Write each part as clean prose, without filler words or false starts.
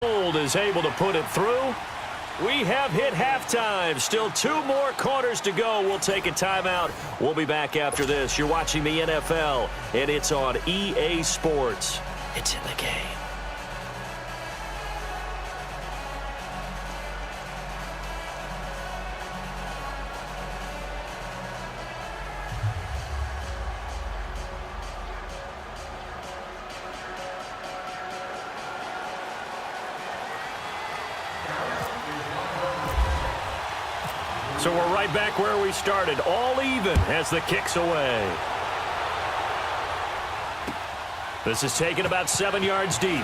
Is able to put it through. We have hit halftime. Still 2 more quarters to go. We'll take a timeout. We'll be back after this. You're watching the NFL, and it's on EA Sports. It's in the game. So we're right back where we started, all even as the kick's away. This is taken about 7 yards deep.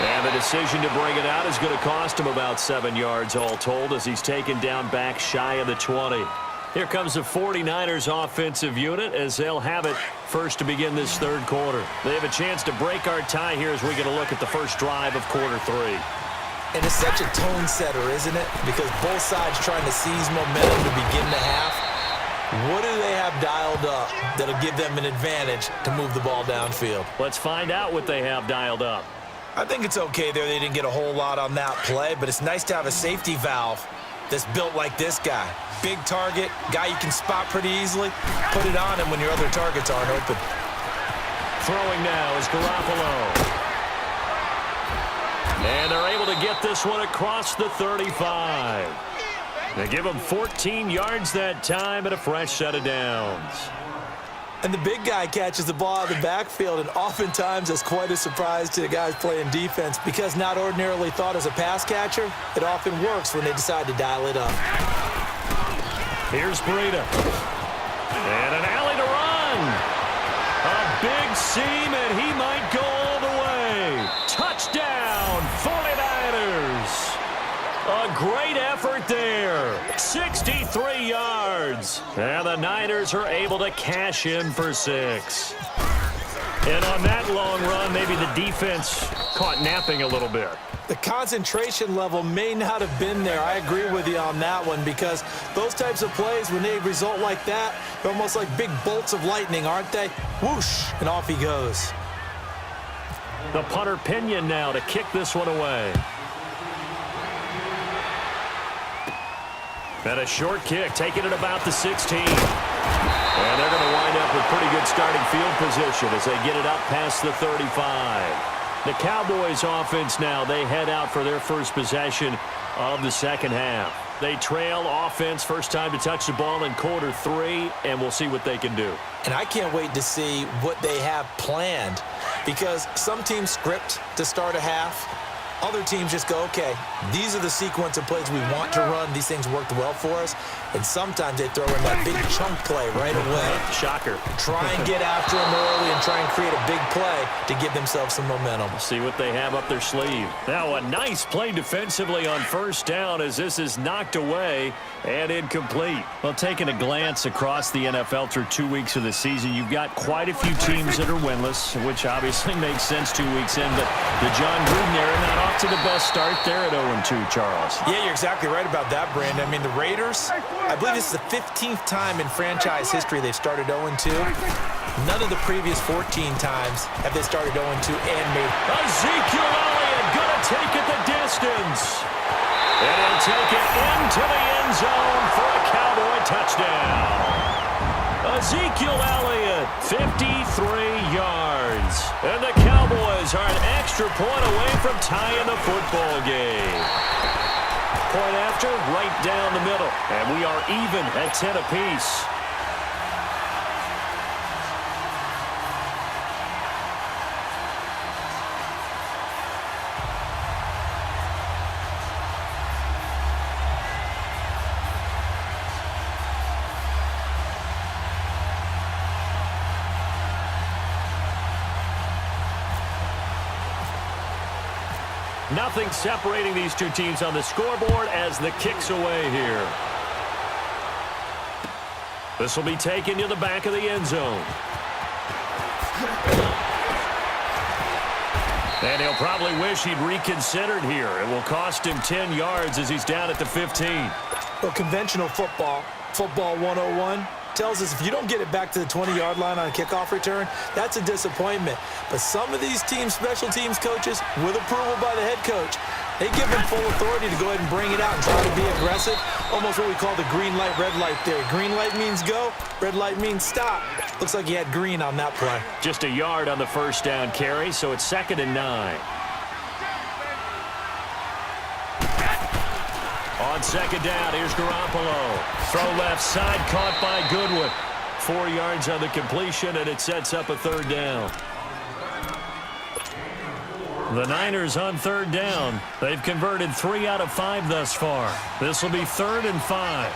And the decision to bring it out is going to cost him about 7 yards all told as he's taken down back shy of the 20. Here comes the 49ers offensive unit as they'll have it first to begin this third quarter. They have a chance to break our tie here as we get a look at the first drive of quarter 3. And it's such a tone setter, isn't it? Because both sides trying to seize momentum to begin the half. What do they have dialed up that'll give them an advantage to move the ball downfield? Let's find out what they have dialed up. I think it's okay there. They didn't get a whole lot on that play, but it's nice to have a safety valve that's built like this guy. Big target, guy you can spot pretty easily. Put it on him when your other targets aren't open. Throwing now is Garoppolo. And they're able to get this one across the 35. They give him 14 yards that time and a fresh set of downs. And the big guy catches the ball out of the backfield, and oftentimes that's quite a surprise to the guys playing defense because not ordinarily thought as a pass catcher, it often works when they decide to dial it up. Here's Breida. And an alley to run. A big seam, and he might go all the way. Touchdown, 49ers. A great effort there. 63 yards. And the Niners are able to cash in for 6. And on that long run, maybe the defense caught napping a little bit. The concentration level may not have been there. I agree with you on that one because those types of plays, when they result like that, they're almost like big bolts of lightning, aren't they? Whoosh, and off he goes. The punter Pinion now to kick this one away. And a short kick, taking it about the 16. And they're going to wind up with pretty good starting field position as they get it up past the 35. The Cowboys offense now, they head out for their first possession of the second half. They trail offense, first time to touch the ball in quarter 3, and we'll see what they can do. And I can't wait to see what they have planned because some teams script to start a half. Other teams just go, okay, these are the sequence of plays we want to run. These things worked well for us. And sometimes they throw in that big chunk play right away. Shocker. Try and get after them early and try and create a big play to give themselves some momentum. See what they have up their sleeve. Now a nice play defensively on first down as this is knocked away and incomplete. Well, taking a glance across the NFL through 2 weeks of the season, you've got quite a few teams that are winless, which obviously makes sense 2 weeks in. But the John Gruden era not off to the best start there at 0-2, Charles. Yeah, you're exactly right about that, Brandon. I mean, the Raiders, I believe this is the 15th time in franchise history they've started 0-2. None of the previous 14 times have they started 0-2 and made. Ezekiel Elliott gonna take it the distance. And he'll take it into the end zone for a Cowboy touchdown. Ezekiel Elliott, 53 yards. And the Cowboys are an extra point away from tying the football game. Point after, right down the middle. And we are even at 10 apiece. Nothing separating these two teams on the scoreboard as the kick's away here. This will be taken to the back of the end zone. And he'll probably wish he'd reconsidered here. It will cost him 10 yards as he's down at the 15. Well, conventional football 101, tells us if you don't get it back to the 20-yard line on a kickoff return, that's a disappointment. But some of these special teams coaches, with approval by the head coach, they give him full authority to go ahead and bring it out and try to be aggressive. Almost what we call the green light, red light theory. Green light means go, red light means stop. Looks like he had green on that play. Just a yard on the first down carry, so it's 2nd and 9. On 2nd down, here's Garoppolo. Throw left side, caught by Goodwin. 4 yards on the completion, and it sets up a 3rd down. The Niners on 3rd down. They've converted 3 out of 5 thus far. This will be 3rd and 5.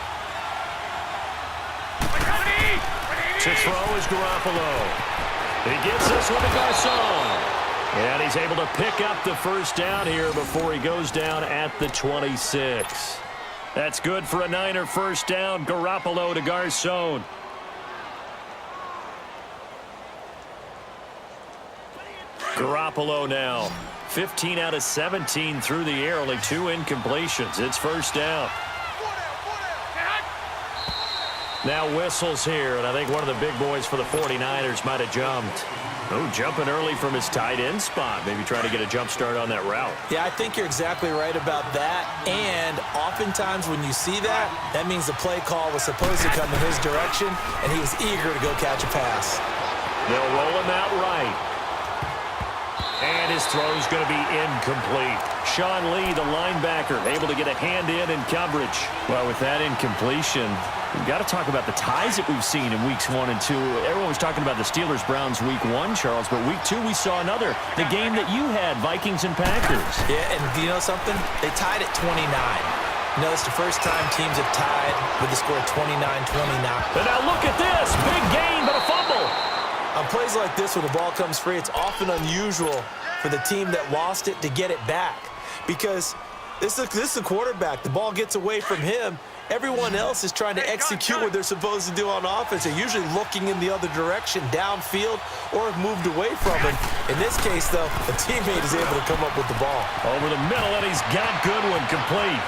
To throw is Garoppolo. He gets this one to Garcon. And he's able to pick up the first down here before he goes down at the 26. That's good for a Niner first down. Garoppolo to Garcon. Garoppolo now. 15 out of 17 through the air. Only 2 incompletions. It's first down. Now whistles here, and I think one of the big boys for the 49ers might have jumped. Oh, jumping early from his tight end spot. Maybe trying to get a jump start on that route. Yeah, I think you're exactly right about that. And oftentimes when you see that, that means the play call was supposed to come in his direction, and he was eager to go catch a pass. They'll roll him out right. And his throw's going to be incomplete. Sean Lee, the linebacker, able to get a hand in coverage. Well, with that incompletion, we've got to talk about the ties that we've seen in weeks 1 and 2. Everyone was talking about the Steelers-Browns week 1, Charles, but week 2 we saw another. The game that you had, Vikings and Packers. Yeah, and do you know something? They tied at 29. You know, it's the first time teams have tied with the score 29-29. And now look at this. Big gain, but a fumble. On plays like this, when the ball comes free, it's often unusual for the team that lost it to get it back. Because this is the quarterback. The ball gets away from him. Everyone else is trying to execute what they're supposed to do on offense. They're usually looking in the other direction, downfield, or have moved away from him. In this case, though, the teammate is able to come up with the ball. Over the middle, and he's got Goodwin complete.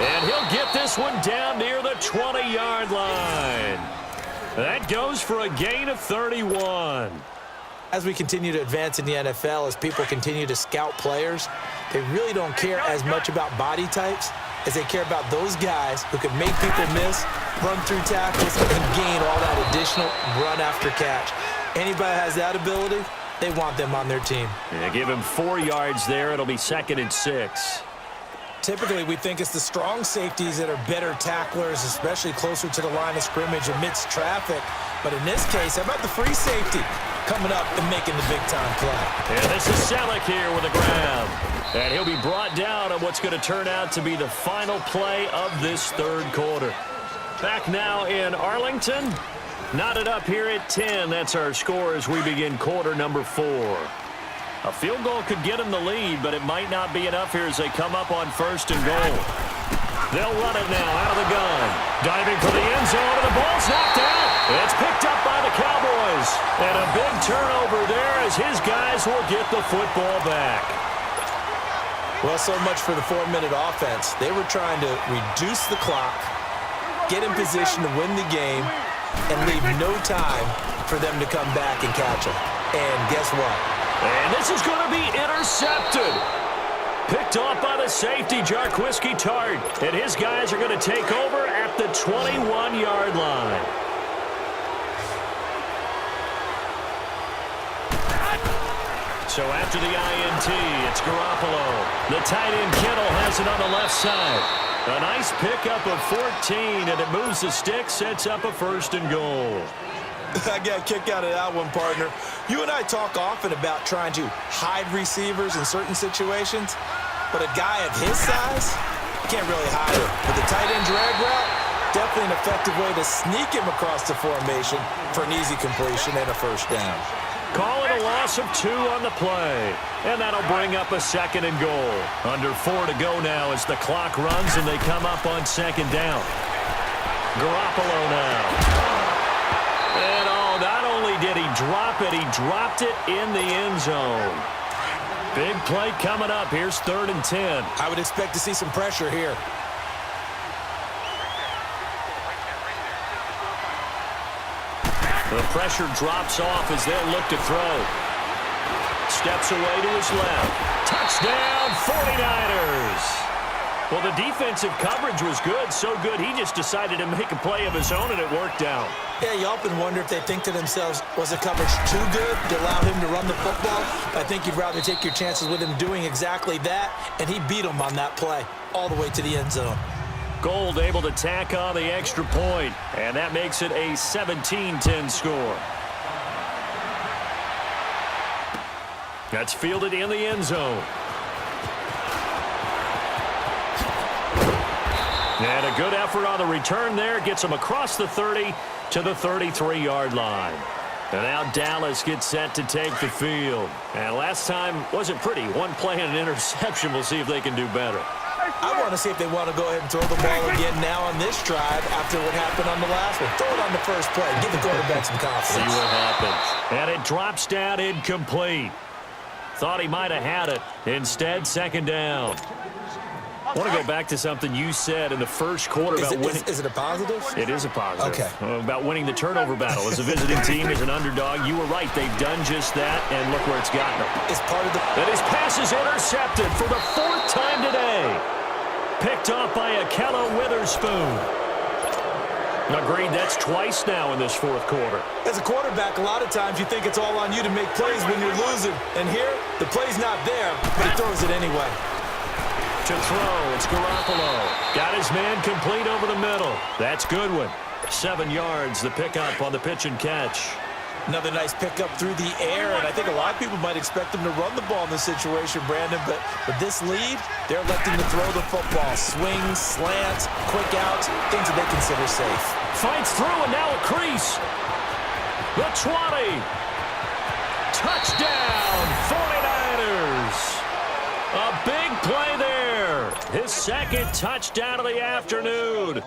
And he'll get this one down near the 20-yard line. That goes for a gain of 31. As we continue to advance in the NFL, as people continue to scout players, they really don't care as much about body types as they care about those guys who can make people miss, run through tackles, and gain all that additional run after catch. Anybody has that ability, they want them on their team. Yeah, give him 4 yards there. It'll be 2nd and 6. Typically, we think it's the strong safeties that are better tacklers, especially closer to the line of scrimmage amidst traffic. But in this case, how about the free safety coming up and making the big-time play? And this is Selleck here with a grab. And he'll be brought down on what's going to turn out to be the final play of this 3rd quarter. Back now in Arlington. Knotted up here at 10. That's our score as we begin quarter number 4. A field goal could get them the lead, but it might not be enough here as they come up on 1st and goal. They'll run it now out of the gun. Diving for the end zone, and the ball's knocked out. It's picked up by the Cowboys. And a big turnover there as his guys will get the football back. Well, so much for the 4-minute offense. They were trying to reduce the clock, get in position to win the game, and leave no time for them to come back and catch them. And guess what? And this is going to be intercepted. Picked off by the safety, Jarquiski Tart. And his guys are going to take over at the 21-yard line. So after the INT, it's Garoppolo. The tight end Kittle has it on the left side. A nice pickup of 14, and it moves the stick, sets up a 1st and goal. I got a kick out of that one, partner. You and I talk often about trying to hide receivers in certain situations, but a guy of his size can't really hide it. But the tight end drag route, definitely an effective way to sneak him across the formation for an easy completion and a 1st down. Call it a loss of 2 on the play, and that'll bring up a 2nd and goal. Under 4 to go now as the clock runs and they come up on 2nd down. Garoppolo now. And not only did he drop it, he dropped it in the end zone. Big play coming up. Here's 3rd and 10. I would expect to see some pressure here. The pressure drops off as they'll look to throw. Steps away to his left. Touchdown, 49ers! Well, the defensive coverage was good, so good he just decided to make a play of his own, and it worked out. Yeah, you often wonder if they think to themselves, was the coverage too good to allow him to run the football? I think you'd rather take your chances with him doing exactly that, and he beat him on that play all the way to the end zone. Gold able to tack on the extra point, and that makes it a 17-10 score. That's fielded in the end zone. And a good effort on the return there. Gets him across the 30 to the 33-yard line. And now Dallas gets set to take the field. And last time wasn't pretty. One play and an interception. We'll see if they can do better. I want to see if they want to go ahead and throw the ball again now on this drive after what happened on the last one. Throw it on the first play. Give the quarterback some confidence. See what happens. And it drops down incomplete. Thought he might have had it. Instead, second down. I want to go back to something you said in the first quarter about winning. Is it a positive? It is a positive. Okay. About winning the turnover battle. As a visiting team, as an underdog, you were right. They've done just that, and look where it's gotten them. It's part of the... And his pass is intercepted for the 4th time today. Picked off by Akello Witherspoon. Agreed, that's twice now in this 4th quarter. As a quarterback, a lot of times you think it's all on you to make plays when you're losing. And here, the play's not there, but he throws it anyway. To throw, it's Garoppolo. Got his man complete over the middle. That's Goodwin. 7 yards, the pickup on the pitch and catch. Another nice pickup through the air, and I think a lot of people might expect him to run the ball in this situation, Brandon, but with this lead, they're electing to throw the football. Swings, slants, quick outs, things that they consider safe. Fights through, and now a crease. The 20. Touchdown, 49ers. A big play there. His second touchdown of the afternoon.